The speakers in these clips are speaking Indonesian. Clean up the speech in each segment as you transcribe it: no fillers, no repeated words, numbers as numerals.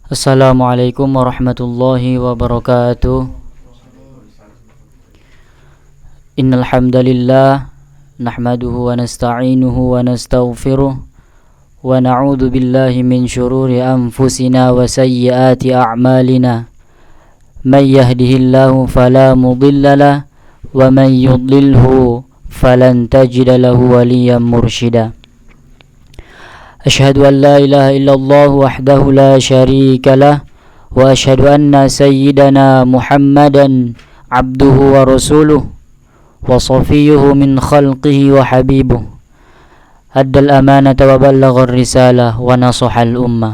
Assalamualaikum warahmatullahi wabarakatuh. Innal hamdalillah nahmaduhu wa nasta'inuhu wa nastaghfiruh wa na'udzu billahi min shururi anfusina wa sayyiati a'malina. May yahdihillahu fala mudilla lahu wa man yudlilhu falan tajida lahu waliyyan mursyida. أشهد أن لا إله إلا الله وحده لا شريك له وأشهد أن سيدنا محمدا عبده ورسوله وصفيه من خلقه وحبيبه أدى الأمانة وبلغ الرسالة ونصح الأمة.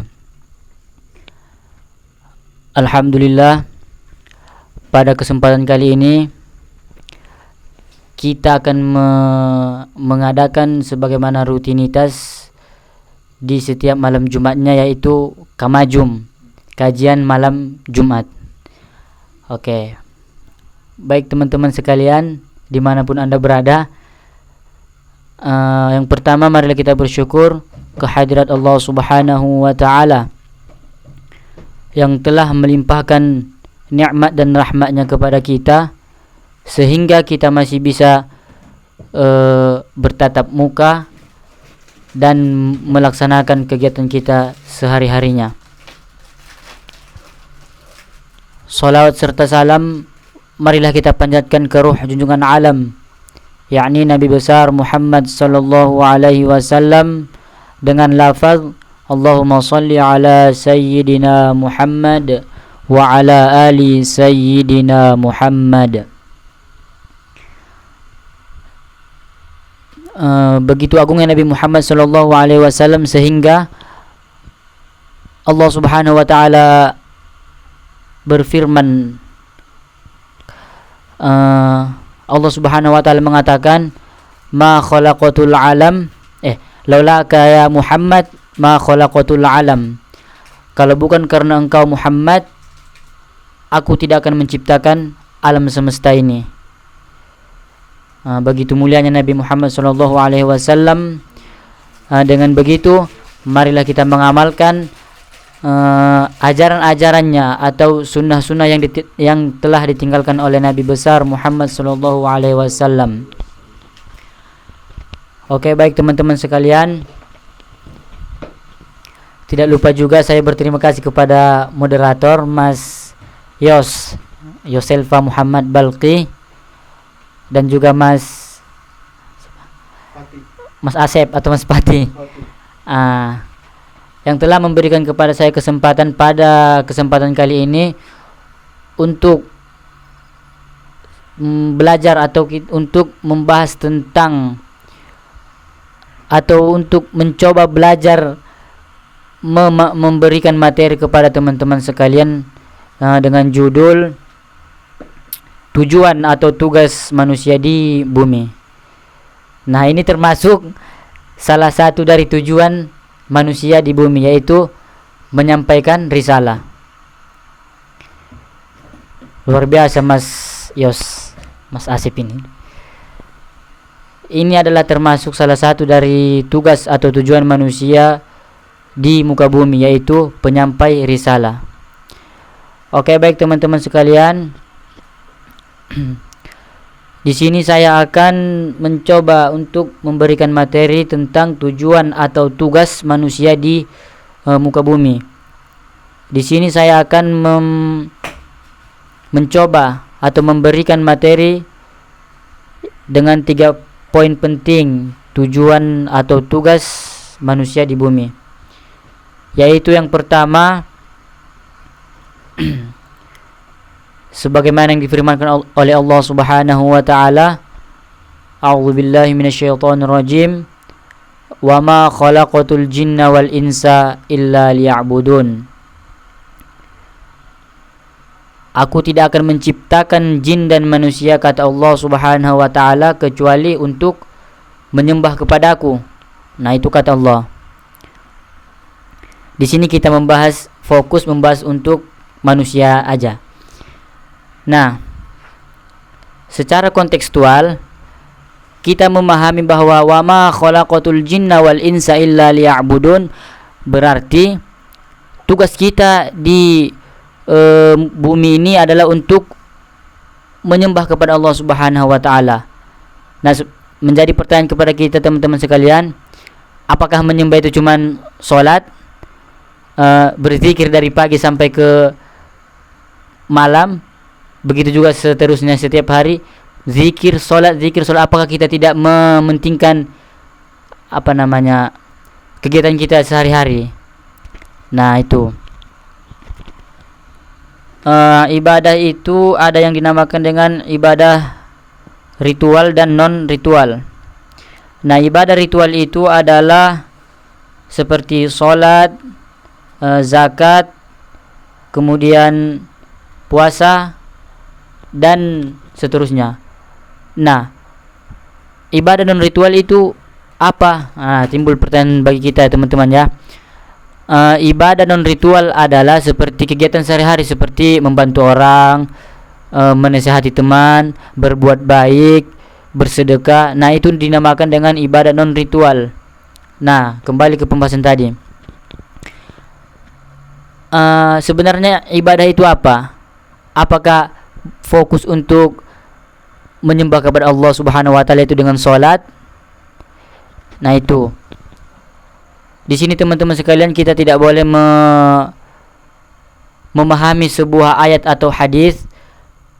Alhamdulillah, pada kesempatan kali ini kita akan mengadakan sebagaimana rutinitas di setiap malam Jumatnya, yaitu Kamajum, kajian malam Jumat. Oke, baik teman-teman sekalian dimanapun Anda berada, yang pertama marilah kita bersyukur kehadirat Allah Subhanahu wa Ta'ala yang telah melimpahkan nikmat dan rahmatnya kepada kita sehingga kita masih bisa bertatap muka dan melaksanakan kegiatan kita sehari-harinya. Salawat serta salam marilah kita panjatkan ke ruh junjungan alam, yakni Nabi besar Muhammad sallallahu alaihi wasallam, dengan lafaz Allahumma salli ala sayyidina Muhammad wa ala ali sayyidina Muhammad. Begitu agungnya Nabi Muhammad sallallahu alaihi wasallam sehingga Allah Subhanahu wa Ta'ala berfirman, Allah Subhanahu wa Ta'ala mengatakan, ma khalaqatul alam laulaka ya Muhammad ma khalaqatul alam, kalau bukan karena engkau Muhammad aku tidak akan menciptakan alam semesta ini. Begitu mulianya Nabi Muhammad sallallahu alaihi wasallam. Dengan begitu marilah kita mengamalkan ajaran-ajarannya atau sunnah-sunnah yang telah ditinggalkan oleh Nabi besar Muhammad sallallahu alaihi wasallam. Oke, baik teman-teman sekalian, tidak lupa juga saya berterima kasih kepada moderator Mas Yoselfa Muhammad Balqi dan juga Mas Asep atau Mas Pati, yang telah memberikan kepada saya kesempatan pada kesempatan kali ini untuk belajar atau untuk membahas tentang atau untuk mencoba belajar memberikan materi kepada teman-teman sekalian dengan judul tujuan atau tugas manusia di bumi. Nah, ini termasuk salah satu dari tujuan manusia di bumi, yaitu menyampaikan risalah. Luar biasa Mas Asif ini. Ini adalah termasuk salah satu dari tugas atau tujuan manusia di muka bumi, yaitu penyampai risalah. Oke, baik teman-teman sekalian, di sini saya akan mencoba untuk memberikan materi tentang tujuan atau tugas manusia di muka bumi. Di sini saya akan mencoba atau memberikan materi dengan 3 poin penting tujuan atau tugas manusia di bumi. Yaitu yang pertama, sebagaimana yang difirmankan oleh Allah Subhanahu wa Ta'ala, a'udzubillahi minasyaitonir rajim, wa ma khalaqatul jinna wal insa illa liya'budun. Aku tidak akan menciptakan jin dan manusia, kata Allah Subhanahu wa Ta'ala, kecuali untuk menyembah kepadaku. Nah, itu kata Allah. Di sini kita fokus membahas untuk manusia aja. Nah, secara kontekstual kita memahami bahwa wa ma khalaqatul jinna wal insa illa liya'budun berarti tugas kita di bumi ini adalah untuk menyembah kepada Allah Subhanahu wa taala. Nah, menjadi pertanyaan kepada kita teman-teman sekalian, apakah menyembah itu cuman salat, berzikir dari pagi sampai ke malam, begitu juga seterusnya setiap hari zikir salat, apakah kita tidak mementingkan kegiatan kita sehari-hari? Nah, itu ibadah itu ada yang dinamakan dengan ibadah ritual dan non ritual. Nah, ibadah ritual itu adalah seperti salat, zakat, kemudian puasa dan seterusnya. Nah, ibadah non ritual itu apa? Timbul pertanyaan bagi kita teman-teman ya. Ibadah non ritual adalah seperti kegiatan sehari-hari, seperti membantu orang, menasihati teman, berbuat baik, bersedekah. Nah, itu dinamakan dengan ibadah non ritual. Nah, kembali ke pembahasan tadi. Sebenarnya ibadah itu apa? Apakah fokus untuk menyembah kepada Allah Subhanahu wa taala itu dengan salat? Nah, itu. Di sini teman-teman sekalian, kita tidak boleh memahami sebuah ayat atau hadis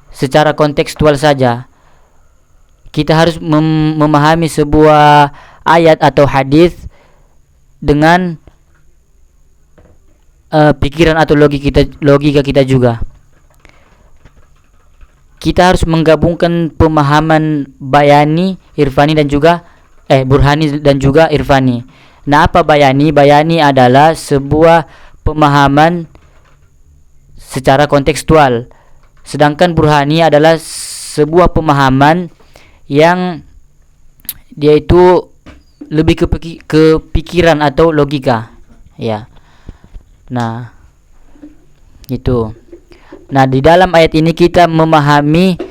secara kontekstual saja. Kita harus memahami sebuah ayat atau hadis dengan pikiran atau logika kita juga. Kita harus menggabungkan pemahaman bayani, irfani dan juga burhani dan juga irfani. Nah, apa bayani? Bayani adalah sebuah pemahaman secara kontekstual. Sedangkan burhani adalah sebuah pemahaman yang dia itu lebih ke pikiran atau logika. Ya. Nah, itu. Nah, di dalam ayat ini kita memahami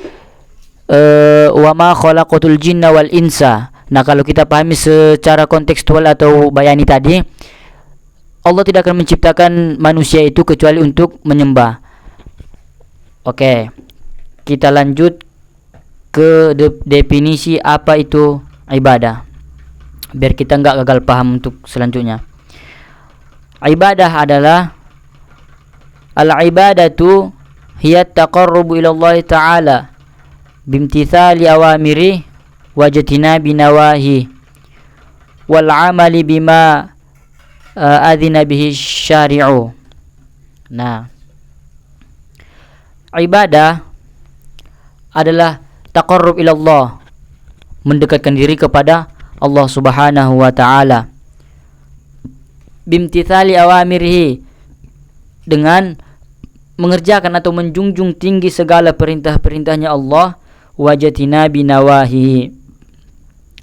wa ma khalaqatul jinna wal insa. Nah, kalau kita pahami secara kontekstual atau bayani tadi, Allah tidak akan menciptakan manusia itu kecuali untuk menyembah. Oke, kita lanjut ke definisi apa itu ibadah, biar kita nggak gagal paham untuk selanjutnya. Ibadah adalah al-ibadatu hiya taqarrubu ila Allah Ta'ala bimtithali awamiri wajtina binawahi wal amali bima adzina bihi syari'u. Nah, ibadah adalah taqarrub ila Allah, mendekatkan diri kepada Allah Subhanahu wa taala, bimtithali awamirihi, dengan mengerjakan atau menjunjung tinggi segala perintah-perintahnya Allah, wajatina binawahi,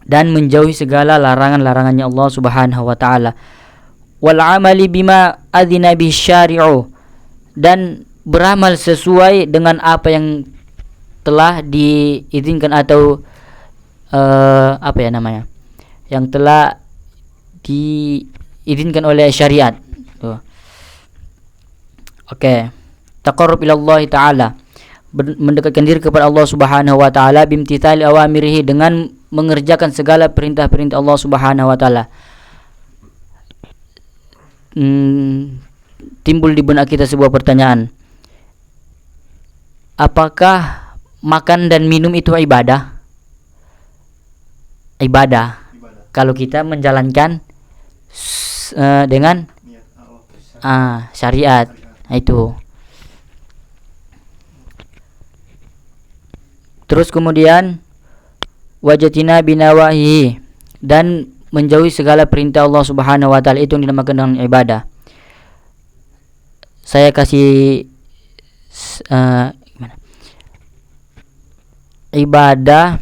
dan menjauhi segala larangan-larangannya Allah Subhanahu wa taala, wal amali bima adzina bihi syari'u, dan beramal sesuai dengan apa yang telah diizinkan atau yang telah diizinkan oleh syariat. Oke. Taqarrub ila Allah Ta'ala, mendekatkan diri kepada Allah Subhanahu wa taala, bimtithali awamirihi, dengan mengerjakan segala perintah-perintah Allah Subhanahu wa taala. Timbul di benak kita sebuah pertanyaan. Apakah makan dan minum itu ibadah? Ibadah. Kalau kita menjalankan dengan syariat. Nah, itu. Terus kemudian wajatina binawahi, dan menjauhi segala perintah Allah Subhanahu wa taala, itu yang dinamakan dengan ibadah. Saya kasih ibadah,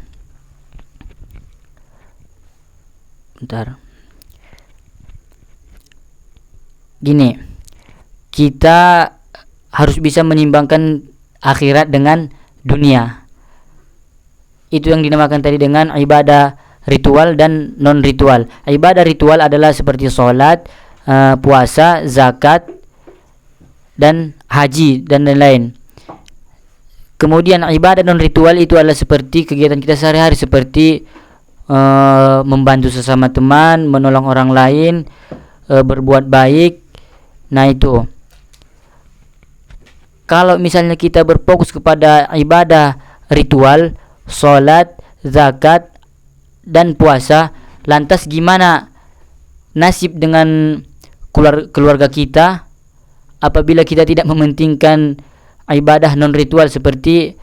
bentar. Gini, kita harus bisa menimbangkan akhirat dengan dunia. Itu yang dinamakan tadi dengan ibadah ritual dan non ritual. Ibadah ritual adalah seperti sholat, puasa, zakat, dan haji dan lain-lain. Kemudian ibadah non ritual itu adalah seperti kegiatan kita sehari-hari, seperti membantu sesama teman, menolong orang lain, berbuat baik. Nah itu. Kalau misalnya kita berfokus kepada ibadah ritual, sholat, zakat, dan puasa, lantas gimana nasib dengan keluarga kita apabila kita tidak mementingkan ibadah non ritual seperti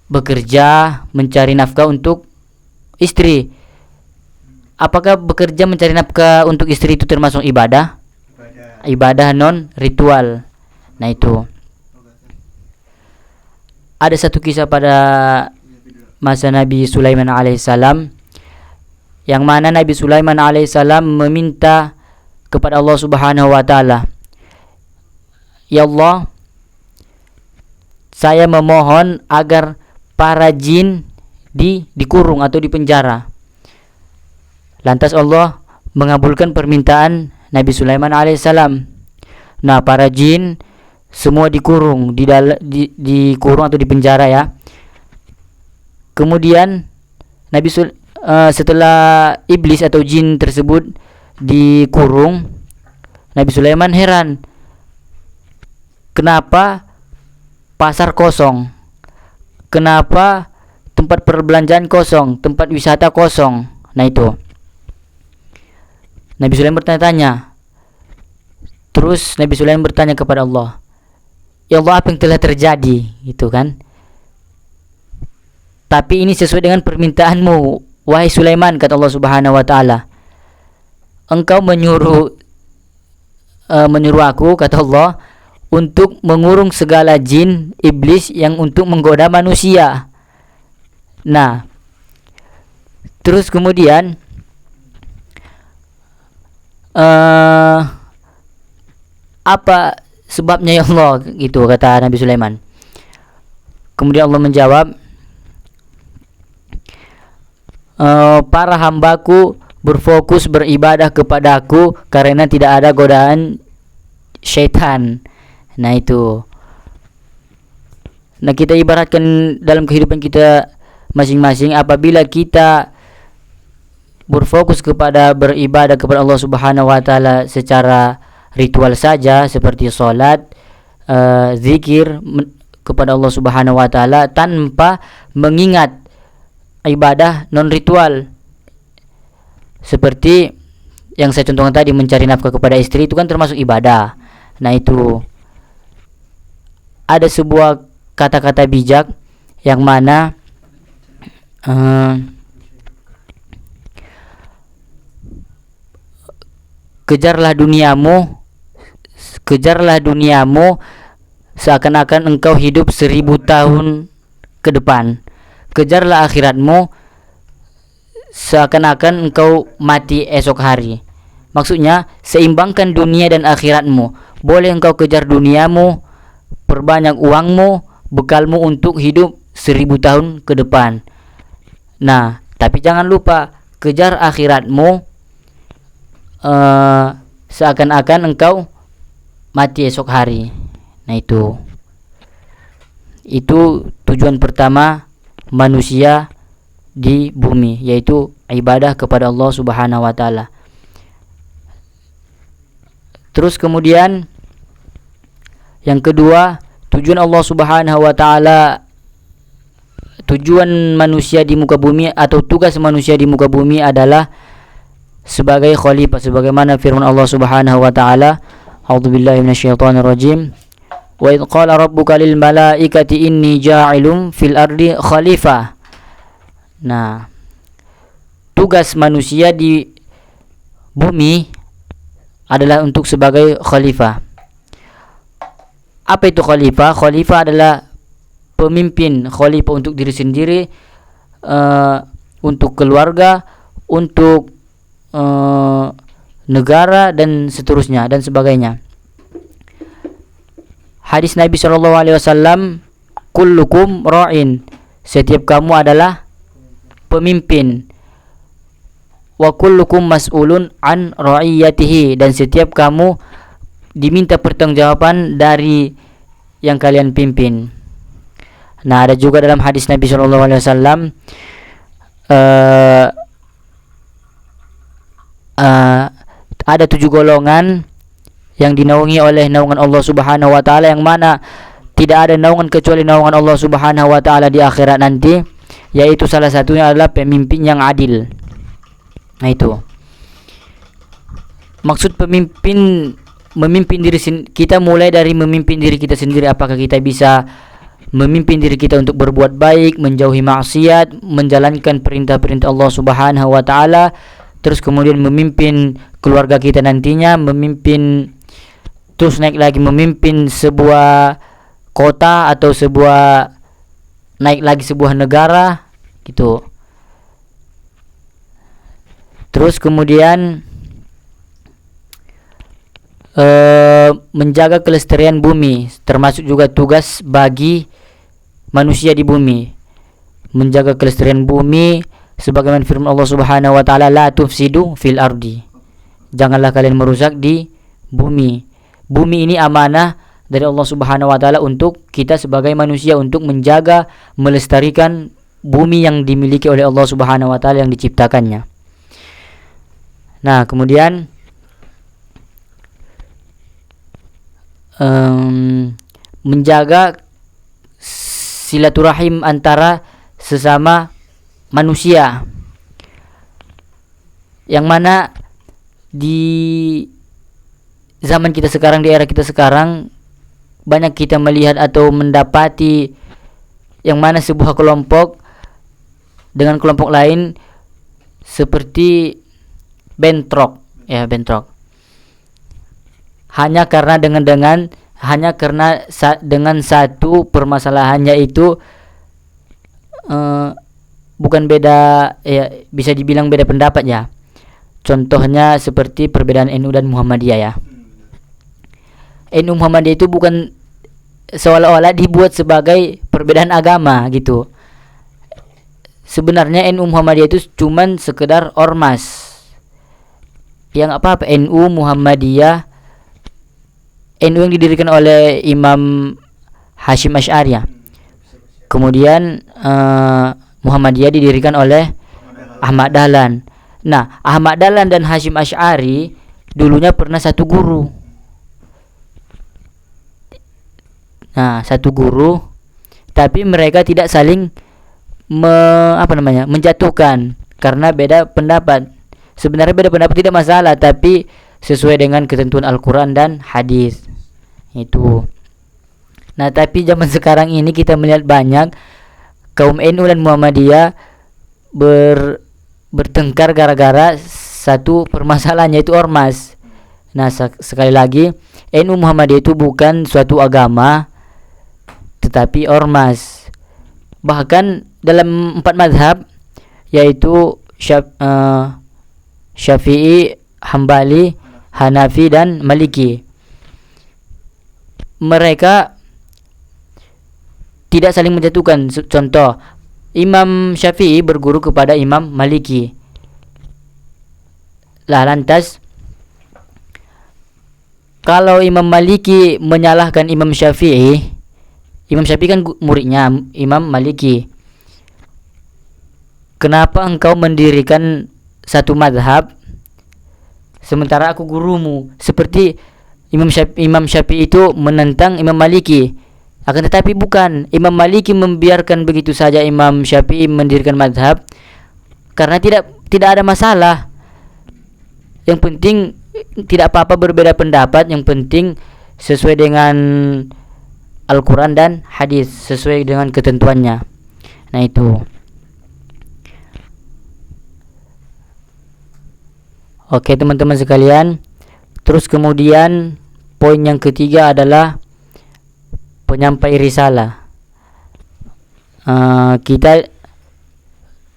bekerja, mencari nafkah untuk istri? Apakah bekerja mencari nafkah untuk istri itu termasuk ibadah? Ibadah non ritual. Nah itu. Ada satu kisah pada masa Nabi Sulaiman alaihissalam, yang mana Nabi Sulaiman alaihissalam meminta kepada Allah Subhanahu wa taala, "Ya Allah, saya memohon agar para jin dikurung atau dipenjara." Lantas Allah mengabulkan permintaan Nabi Sulaiman alaihissalam. Nah, para jin semua dikurung, dikurung atau dipenjara ya. Kemudian setelah iblis atau jin tersebut dikurung, Nabi Sulaiman heran, kenapa pasar kosong, kenapa tempat perbelanjaan kosong, tempat wisata kosong. Nah itu, Nabi Sulaiman bertanya-tanya. Terus Nabi Sulaiman bertanya kepada Allah, "Ya Allah, apa yang telah terjadi?" Gitu kan. "Tapi ini sesuai dengan permintaanmu, wahai Sulaiman," kata Allah Subhanahu wa taala. "Engkau menyuruh aku," kata Allah, "untuk mengurung segala jin iblis yang untuk menggoda manusia." Nah, terus kemudian apa sebabnya ya Allah, gitu kata Nabi Sulaiman. Kemudian Allah menjawab, "Para hambaku berfokus beribadah kepadaku karena tidak ada godaan syaitan." Nah itu. Nah, kita ibaratkan dalam kehidupan kita masing-masing, apabila kita berfokus kepada beribadah kepada Allah Subhanahu wa taala secara ritual saja seperti salat, zikir kepada Allah Subhanahu wa taala tanpa mengingat ibadah non ritual seperti yang saya contohkan tadi, mencari nafkah kepada istri, itu kan termasuk ibadah. Nah itu, ada sebuah kata-kata bijak yang mana kejarlah duniamu seakan-akan engkau hidup 1000 tahun ke depan. Kejarlah akhiratmu seakan-akan engkau mati esok hari. Maksudnya, seimbangkan dunia dan akhiratmu. Boleh engkau kejar duniamu, perbanyak uangmu, bekalmu untuk hidup 1000 tahun ke depan. Nah, tapi jangan lupa kejar akhiratmu seakan-akan engkau mati esok hari. Nah itu tujuan pertama manusia di bumi, yaitu ibadah kepada Allah Subhanahu wa taala. Terus kemudian yang kedua, tujuan Allah Subhanahu wa taala, tujuan manusia di muka bumi atau tugas manusia di muka bumi adalah sebagai khalifah, sebagaimana firman Allah Subhanahu wa taala, a'udzubillahi minasyaitonirrajim, wa idz qala rabbuka lil malaikati inni ja'ilun fil ardi khalifah. Nah, tugas manusia di bumi adalah untuk sebagai khalifah. Apa itu khalifah? Khalifah adalah pemimpin. Khalifah untuk diri sendiri, untuk keluarga, untuk negara dan seterusnya dan sebagainya. Hadis Nabi SAW, kullukum ra'in, setiap kamu adalah pemimpin, wa kullukum mas'ulun an ra'iyatihi, dan setiap kamu diminta pertanggungjawaban dari yang kalian pimpin. Nah, ada juga dalam hadis Nabi SAW, ada 7 golongan yang dinaungi oleh naungan Allah Subhanahu wa taala, yang mana tidak ada naungan kecuali naungan Allah Subhanahu wa taala di akhirat nanti, yaitu salah satunya adalah pemimpin yang adil. Nah, itu maksud memimpin diri kita, mulai dari memimpin diri kita sendiri. Apakah kita bisa memimpin diri kita untuk berbuat baik, menjauhi maksiat, menjalankan perintah-perintah Allah Subhanahu wa taala, terus kemudian memimpin keluarga kita nantinya, terus naik lagi memimpin sebuah kota atau naik lagi sebuah negara gitu. Terus kemudian menjaga kelestarian bumi, termasuk juga tugas bagi manusia di bumi, menjaga kelestarian bumi sebagaimana firman Allah Subhanahu wa taala, la tufsidu fil ardi, janganlah kalian merusak di bumi. Bumi ini amanah dari Allah Subhanahu wa taala untuk kita sebagai manusia, untuk menjaga, melestarikan bumi yang dimiliki oleh Allah Subhanahu wa taala yang diciptakannya. Nah, kemudian menjaga silaturahim antara sesama manusia, yang mana di zaman kita sekarang, di era kita sekarang, banyak kita melihat atau mendapati yang mana sebuah kelompok dengan kelompok lain seperti bentrok, hanya karena dengan satu permasalahan, yaitu bukan beda, bisa dibilang beda pendapat ya. Contohnya seperti perbedaan NU dan Muhammadiyah ya. NU Muhammadiyah itu bukan seolah-olah dibuat sebagai perbedaan agama gitu. Sebenarnya NU Muhammadiyah itu cuman sekedar ormas. Yang NU Muhammadiyah, NU yang didirikan oleh Imam Hashim Asy'ari ya. Kemudian Muhammadiyah didirikan oleh Ahmad Dahlan. Nah, Ahmad Dahlan dan Hashim Asy'ari dulunya pernah satu guru. Tapi mereka tidak saling menjatuhkan karena beda pendapat. Sebenarnya beda pendapat tidak masalah, tapi sesuai dengan ketentuan Al-Quran dan hadis itu. Nah, tapi zaman sekarang ini kita melihat banyak kaum NU dan Muhammadiyah bertengkar gara-gara satu permasalahan, yaitu ormas. Nah, sekali lagi, NU Muhammadiyah itu bukan suatu agama, tetapi ormas. Bahkan dalam 4 mazhab, yaitu Syafi'i, Hambali, Hanafi dan Maliki, mereka tidak saling menjatuhkan. Contoh, Imam Syafi'i berguru kepada Imam Maliki. Lantas kalau Imam Maliki menyalahkan Imam Syafi'i kan muridnya Imam Maliki, kenapa engkau mendirikan satu madhab sementara aku gurumu? Seperti Imam Syafi'i itu menentang Imam Maliki, akan tetapi bukan, Imam Maliki membiarkan begitu saja Imam Syafi'i mendirikan madhab karena tidak ada masalah. Yang penting tidak apa-apa berbeda pendapat, yang penting sesuai dengan Al-Quran dan hadis, sesuai dengan ketentuannya. Nah, itu. Oke teman-teman sekalian, terus kemudian poin yang ketiga adalah penyampai risalah. Kita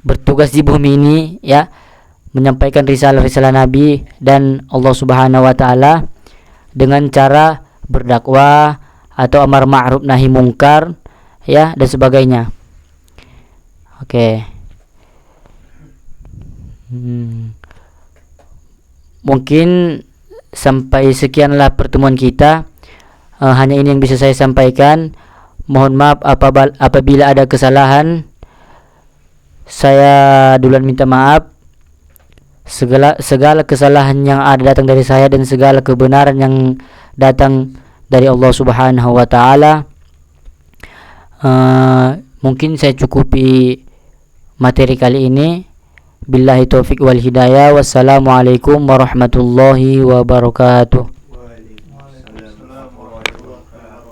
bertugas di bumi ini ya, menyampaikan risalah-risalah Nabi dan Allah Subhanahu wa taala dengan cara berdakwah atau amar ma'ruf nahi mungkar ya, dan sebagainya. Oke. Mungkin sampai sekianlah pertemuan kita. Hanya ini yang bisa saya sampaikan. Mohon maaf apabila ada kesalahan. Saya duluan minta maaf. Segala kesalahan yang ada datang dari saya, dan segala kebenaran yang datang dari Allah Subhanahu wa taala. Mungkin saya cukupi materi kali ini. Billahi taufik wal hidayah. Wassalamualaikum warahmatullahi wabarakatuh.